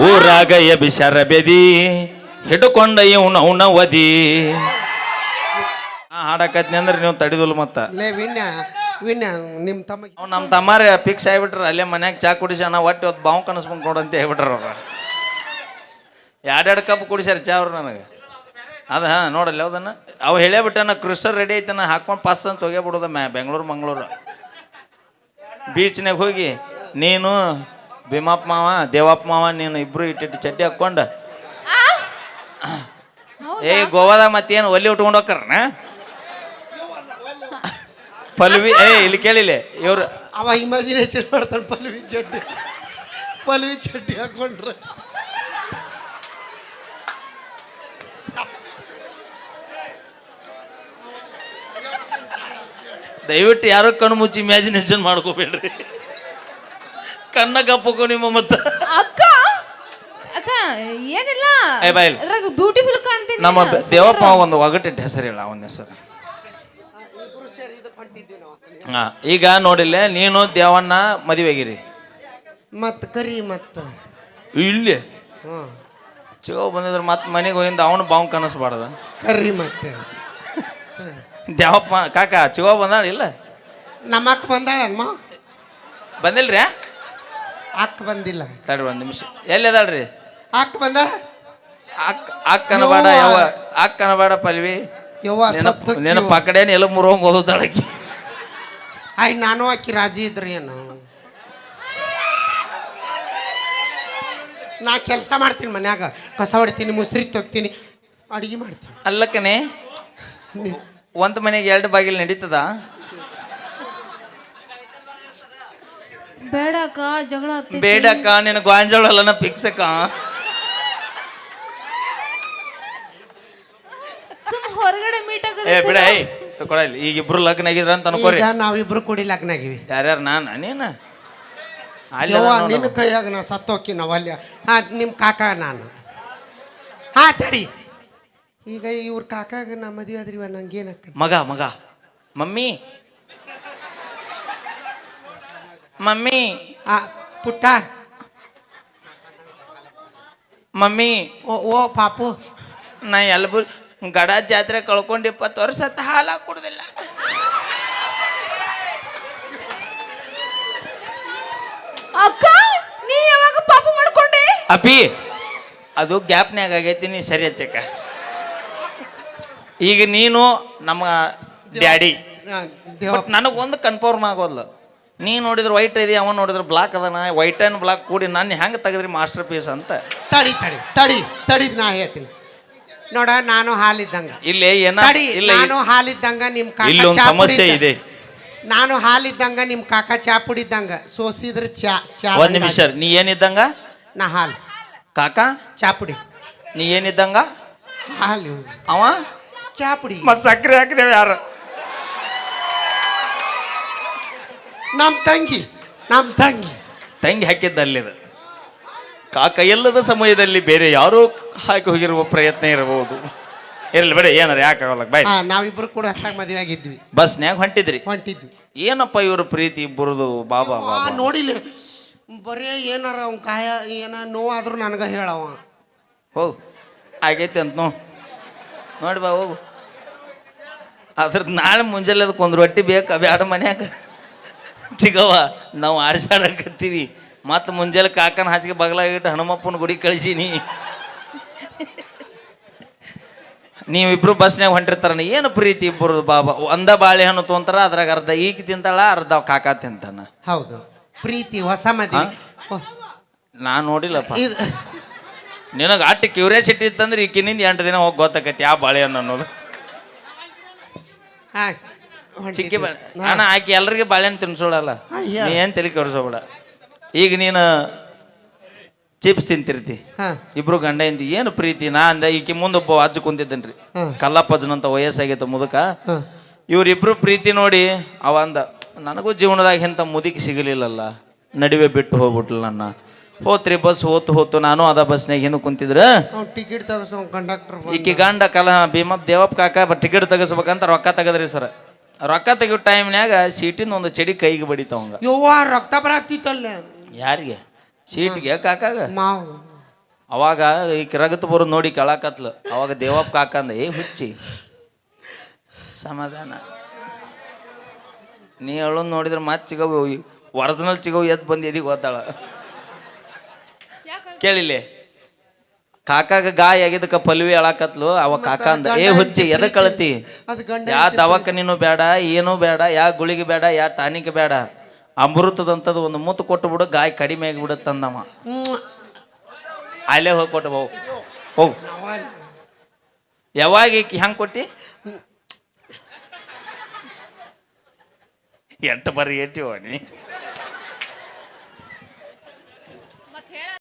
ಊರಾಗ ಎಬಿಸರ ಬೆದಿ ಹಿಡ್ಕೊಂಡ ಇವನ ಒದಿ ಹಾಡಕತ್ನಿ ಅಂದ್ರೆ ನೀವು ತಡಿದಲ್ ಮತ್ತ ಲೇ ವಿನ್ಯ ವಿನ್ಯ ನಿಮ್ಮ ತಮ್ಮ ನಮ್ಮ ತಮ್ಮಾರ ಫಿಕ್ಸ್ ಆಗಿಬಿಟ್ರ ಅಲ್ಲೇ ಮನ್ಯಾಗ ಚಾ ಕುಡಿಸಿ ಅಣ್ಣ ಒಟ್ಟು ಇವತ್ತು ಬಾವು ಕನಸ್ಕೊಂಡು ಕೊಡಂತ ಹೇಳ್ಬಿಟ್ರ ಅವ್ರ ಎರಡೆರಡು ಕಪ್ ಕುಡಿಸ್ಯಾರ ಚಾ ಅವ್ರು ನನಗೆ ಅದ ಹಾಂ ನೋಡಲ್ಲ ಯಾವ್ದನ್ನ ಅವು ಹೇಳೇ ಬಿಟ್ಟನ ಕ್ರಿಸ್ಟರ್ ರೆಡಿ ಐತನ ಹಾಕ್ಕೊಂಡು ಪಾಸ್ ಅಂತ ಹೋಗ್ಯಾಬಿಡೋದ ಬೆಂಗಳೂರು ಮಂಗಳೂರು ಬೀಚ್ನಾಗ ಹೋಗಿ ನೀನು ಭೀಮಪ್ಪ ಮಾವ ದೇವಪ್ಪ ಮಾವ ನೀನು ಇಬ್ರು ಇಟ್ಟಿಟ್ಟು ಚಡ್ಡಿ ಹಾಕ್ಕೊಂಡು ಏ ಗೋವಾದಾಗ ಮತ್ತೇನು ಒಲ್ಲಿ ಉಟ್ಕೊಂಡು ಹೋಗ್ತಾರನ ಪಲ್ವಿ ಇಲ್ಲಿ ಕೇಳಿಲ್ಲ ಇವ್ರು ಅವ ಇಮ್ಯಾಜಿನೇಷನ್ ಮಾಡ್ತಾನೆ ಪಲ್ವಿ ಚಡ್ಡಿ ಹಾಕೊಂಡ್ರೆ ದಯವಿಟ್ಟು ಯಾರೋ ಕಣ್ಣು ಮುಚ್ಚಿ ಇಮ್ಯಾಜಿನೇಷನ್ ಮಾಡ್ಕೋಬೇಡ್ರಿ ಕಣ್ಣ ಕಪ್ಪು ನಿಮ್ಮ ಮತ್ತ ಅಕ್ಕ ಅಕ್ಕ ಏನಿಲ್ಲ ಏ ಬಾಯಿಲ್ ಬ್ಯೂಟಿಫುಲ್ ಕಾಣ್ತೀನಿ ನಮ್ಮ ದೇವಪ್ಪ ಒಂದು ಒಗಟಿಟ್ಟ ಹೆಸರು ಹೇಳ ಅವನ ಹೆಸರು ಹಾ ಈಗ ನೋಡಿಲ್ಲ ನೀನು ದೇವನ್ನ ಮದುವೆಗಿರಿ ಮತ್ ಕರಿ ಮತ್ತ ಇಲ್ಲಿ ಚಿಗೋ ಬಂದಿದ್ರೆ ಮತ್ತೆ ಮನೆಗೆ ಹೋಗಿಂದ ಅವನು ಬಾವು ಕನಸ್ಬಾರ್ದ ಕರ್ರಿ ಮತ್ತೆ ದೇವಪ್ಪ ಕಾಕ ಚಿಗೋ ಬಂದಾಳ ಇಲ್ಲ ನಮ್ಮ ಅಕ್ಕ ಬಂದಾಳ ಅಮ್ಮ ಬಂದಿಲ್ರಿ ಅಕ್ಕ ಬಂದಿಲ್ಲ ತಡ್ರಿ ಒಂದು ನಿಮಿಷ ಎಲ್ಲಿ ಅದಾಳ್ರಿ ಅಕ್ಕ ಬಂದಾಳ ಅಕ್ಕನ ಬೇಡ ಯಾವ ಅಕ್ಕನ ಬೇಡ ಪಲ್ವಿ ನಿನ್ನ ಪಕಡೇನು ಎಲ್ಲ ಮುರೋಂಗ್ ಓದೋದಾಳಕ್ಕಿ ಆಯ್ ನಾನು ಆಕಿ ರಾಜಿ ಇದ್ರಿ ಏನು ನಾ ಕೆಲಸ ಮಾಡ್ತೀನಿ ಮನ್ಯಾಗ ಕಸ ಹೊಡಿತೀನಿ ಮುಸ್ರಿ ತೊಗ್ತೀನಿ ಅಡಿಗೆ ಮಾಡ್ತೀನಿ ಅಲ್ಲಕ್ಕನೆ ಒಂದು ಮನೆಗೆ ಎರಡು ಬಾಗಿಲು ನಡೀತದ ಬೇಡಕ್ಕ ಜಗಳ ಬೇಡಕ್ಕ ನಿನ್ನ ಗಾಂಜಾಳಲ್ಲನ ಫಿಕ್ಸ್ ಅಕ್ಕ ಸುಮ್ ಹೊರಗಡೆ ಮೀಟ್ ಏ ಬಿಡ ಏಯ್ ತಗೊಳ್ಳಿ ಈಗ ಇಬ್ರು ಲಗ್ನ ಆಗಿದ್ರ ಅಂತ ಅನ್ಕೋರಿ ಈಗ ನಾವಿಬ್ರು ಕೂಡಿ ಲಗ್ನ ಆಗಿವಿ ಯಾರ್ಯಾರು ನಾನು ನೀನು ನಿನ್ನ ಕೈಯಾಗ ನಾ ಸತ್ತೋಕಿ ನಾವಲ್ಯ ಹಾ ನಿಮ್ಮ ಕಾಕ ನಾನು ಹಾ ತಡಿ ಈಗ ಇವ್ರ ಕಾಕಾಗ ನಾ ಮದುವೆ ಆದ್ರಿವ ನಂಗೇನಕ್ಕ ಮಗ ಮಗ ಮಮ್ಮಿ ಮಮ್ಮಿ ಆ ಪುಟ್ಟ ಮಮ್ಮಿ ಓ ಪಾಪು ನಾ ಎಲ್ಬುರ್ ಗಡ ಜಾತ್ರೆ ಕಳ್ಕೊಂಡು 20 ವರ್ಷ ಹಾಲ ಕುಡ್ದಿಲ್ಲ ಅಕ್ಕ ನೀ ಯಾವಾಗ ಪಾಪ ಮಾಡ್ಕೊಂಡೆ ಅಪ್ಪಿ ಅದು ಗ್ಯಾಪ್ನ್ಯಾಗ ಆಗೈತಿ ನೀ ಸರಿ ಹಚ್ಚಕ್ಕ ಈಗ ನೀನು ನಮ್ಮ ಡ್ಯಾಡಿ ಬಟ್ ನನಗೊಂದು ಕನ್ಫರ್ಮ್ ಆಗೋಲ್ಲ ನೀ ನೋಡಿದ್ರೆ ವೈಟ್ ಇದೆ ಅವ ನೋಡಿದ್ರೆ ಬ್ಲಾಕ್ ಅದನ ವೈಟ್ ಆ್ಯಂಡ್ ಬ್ಲಾಕ್ ಕೂಡಿ ನಾನು ಹೆಂಗೆ ತೆಗೆದ್ರಿ ಮಾಸ್ಟರ್ ಪೀಸ್ ಅಂತ ತಡಿ ತಡಿ ತಡಿ ತಡಿದ್ ನಾ ಹೇಳ್ತೀನಿ ನೋಡ ನಾನು ಹಾಲಿದ್ದಂಗ ಇಲ್ಲಿ ಏನ ಇಲ್ಲ ನಾನು ಹಾಲಿದ್ದಂಗ ನಿಮ್ ಇಲ್ಲಿ ಒಂದು ಸಮಸ್ಯೆ ಇದೆ ನಾನು ಹಾಲಿದ್ದಂಗ ನಿಮ್ ಕಾಕ ಚಾ ಪುಡಿದ್ದಂಗ ಸೋಸಿದ್ರೆ ಚಾ ಚಾ ಒಂದ್ ನಿಮಿಷ ನೀ ಏನಿದ್ದಂಗ ನಾ ಹಾಲು ಕಾಕ ಚಾ ಪುಡಿ ನೀ ಏನಿದ್ದಂಗ ಹಾಲು ಅವ ಚಾ ಪುಡಿ ಮತ್ ಸಕ್ಕರೆ ಹಾಕಿದೇವೆ ಯಾರು ನಮ್ ತಂಗಿ ತಂಗಿ ಹಾಕಿದ್ದಲ್ಲಿದ ಕಾಕ ಎಲ್ಲದ ಸಮಯದಲ್ಲಿ ಬೇರೆ ಯಾರೋ ಹಾಕಿ ಹೋಗಿರುವ ಪ್ರಯತ್ನ ಇರಬಹುದು ಇರಲಿ ಬೇಡ ಏನಾರ ಯಾಕಾಗಲ್ಲ ಬಾಯ್ ನಾವಿಬ್ರು ಕೂಡ ಹೊಸ್ದಾಗ್ ಮದುವೆ ಆಗಿದ್ವಿ ಬಸ್ನ್ಯಾಗ ಹೊಂಟಿದ್ವಿ ಏನಪ್ಪ ಇವ್ರ ಪ್ರೀತಿ ಇಬ್ಬರದು ಬಾಬಾ ಬಾಬಾ ನೋಡಿಲ್ಲ ಬರೀ ಏನಾರ ಅವ್ನ ಕಾಯ ಏನ ನೋವಾದ್ರೂ ನನಗ ಹೇಳವ ಹೋಗು ಆಗೈತಿ ಅಂತ ನೋಡಿ ಬಾ ಹೋಗು ಅದ್ರದ್ದು ನಾಳೆ ಮುಂಜಾನೆ ಅದಕ್ಕೆ ಒಂದು ರೊಟ್ಟಿ ಬೇಕು ಬ್ಯಾಡ ಮನ್ಯಾಗ ಚಿಗವ ನಾವು ಆಡ್ಸಾಡಕತ್ತೀವಿ ಮತ್ತು ಮುಂಜಾನೆ ಕಾಕನ ಹಾಸಿಗೆ ಬಗಲಾಗಿಟ್ಟು ಹನುಮಪ್ಪನ ಗುಡಿ ಕಳಿಸೀನಿ ನೀವಿಬ್ರು ಬಸ್ನ್ಯಾಗ ಹೊಂಟಿರ್ತಾರ ಏನು ಪ್ರೀತಿ ಇಬ್ಬರು ಬಾಬಾ ಒಂದ ಬಾಳೆಹಣ್ಣು ತೊಂತಾರ ಅದ್ರಾಗ ಅರ್ಧ ಈಗ ತಿಂತಾಳ ಅರ್ಧ ಕಾಕ ತಿಂತಾನ ಹೌದು ಪ್ರೀತಿ ಹೊಸ ಮದುವೆ ನಾನು ನೋಡಿಲ್ಲಪ್ಪ ನಿನಗೆ ಅಟ್ಟು ಕ್ಯೂರಿಯಾಸಿಟಿ ಇತ್ತಂದ್ರೆ ಈಕಿನಿಂದ 8 ದಿನ ಹೋಗಿ ಗೊತ್ತಾಕೈತಿ ಯಾವ ಬಾಳೆಹಣ್ಣು ಅನ್ನೋದು ಚಿಕ್ಕಿ ಬಾಳೆ ನಾನು ಆಕಿ ಎಲ್ರಿಗೆ ಬಾಳೆಹಣ್ಣು ತಿನ್ಸೋಳಲ್ಲ ನೀ ಏನು ತಲೆ ಕೆಡಿಸೋಬೇಡ ಈಗ ನೀನು ಚಿಪ್ಸ್ ತಿಂತಿರ್ತಿ ಇಬ್ರು ಗಂಡ ಇಂತಿ ಏನು ಪ್ರೀತಿ ನಾ ಅಂದ ಈಕಿ ಮುಂದೊಬ್ಬ ಅಜ್ಜ ಕುಂತಿದ್ದೇನ್ರಿ ಕಲ್ಲಪ್ಪಜ್ಜನಂತ ವಯಸ್ಸಾಗೈತೆ ಮುದುಕ ಇವ್ರಿಬ್ರು ಪ್ರೀತಿ ನೋಡಿ ಅವ ಅಂದ ನನಗೂ ಜೀವನದಾಗ ಇಂಥ ಮುದುಕಿ ಸಿಗಲಿಲ್ಲಲ್ಲ ನಡುವೆ ಬಿಟ್ಟು ಹೋಗ್ಬಿಟ್ಲು ನನ್ನ ಹೋತ್ರಿ ಬಸ್ ಹೋತು ನಾನು ಅದ ಬಸ್ನಾಗ ಹಿಂದೆ ಕುಂತಿದ್ರ ಟಿಕೆಟ್ ತಗಸೋ ಕಂಡಕ್ಟರ್ ಈಕಿ ಗಂಡ ಭೀಮಪ್ಪ ದೇವಪ್ಪ ಕಾಕ ಟಿಕೆಟ್ ತೆಗಸ್ಬೇಕಂತ ರೊಕ್ಕ ತೆಗದ್ರಿ ಸರ್ ರೊಕ್ಕ ತೆಗಿಯೋ ಟೈಮ್ನ್ಯಾಗ ಸೀಟಿನ ಒಂದು ಚಡಿ ಕೈಗೆ ಬಡಿತಾವಂಗ ಯವ್ವ ರಕ್ತ ಬರಾಕ್ತಿತ್ತಲ್ಲ ಯಾರಿಗೆ ಸೀಟ್ಗೆ ಕಾಕಾಗ ಮಾವು ಅವಾಗ ಈ ರಗತ್ ಬರೋದು ನೋಡಿ ಕೆಳಕತ್ಲು. ಅವಾಗ ದೇವಪ್ಪ ಕಾಕ ಅಂದ, ಏ ಹುಚ್ಚಿ ಸಮಾಧಾನ, ನೀ ಹೇಳೋದು ನೋಡಿದ್ರೆ ಮತ್ತೆ ಚಿಗವು ಒರಿಜಿನಲ್ ಚಿಗವು ಎದ್ದು ಬಂದು ಎದಿಗೆ ಓದ್ತಾಳ. ಕೇಳಿಲ್ಲ, ಕಾಕಾಗ ಗಾಯ ಆಗಿದ್ದಕ್ಕ ಪಲ್ವಿ ಅಳಾಕತ್ಲು. ಅವ ಕಾಕ ಅಂದ, ಏ ಹುಚ್ಚಿ ಎದಕ್ ಅಳತಿ, ಯಾ ದವಾಖಾನಿನೂ ಬೇಡ, ಏನೂ ಬೇಡ, ಯಾ ಗುಳಿಗೆ ಬೇಡ, ಯಾ ಟಾನಿಕ್ ಬೇಡ, ಅಮೃತದಂಥದ್ದು ಒಂದು ಮುತ್ತು ಕೊಟ್ಟು ಬಿಡು, ಗಾಯ ಕಡಿಮೆ ಆಗಿಬಿಡುತ್ತಂದಮ್ಮ. ಅಲ್ಲೇ ಹೋಗಿ ಕೊಟ್ಟು ಹೋಗು. ಯಾವಾಗ ಹೆಂಗೆ ಕೊಟ್ಟಿ? ಎಂಟು ಬರ್ರಿ ಏಟಿವ ನೀ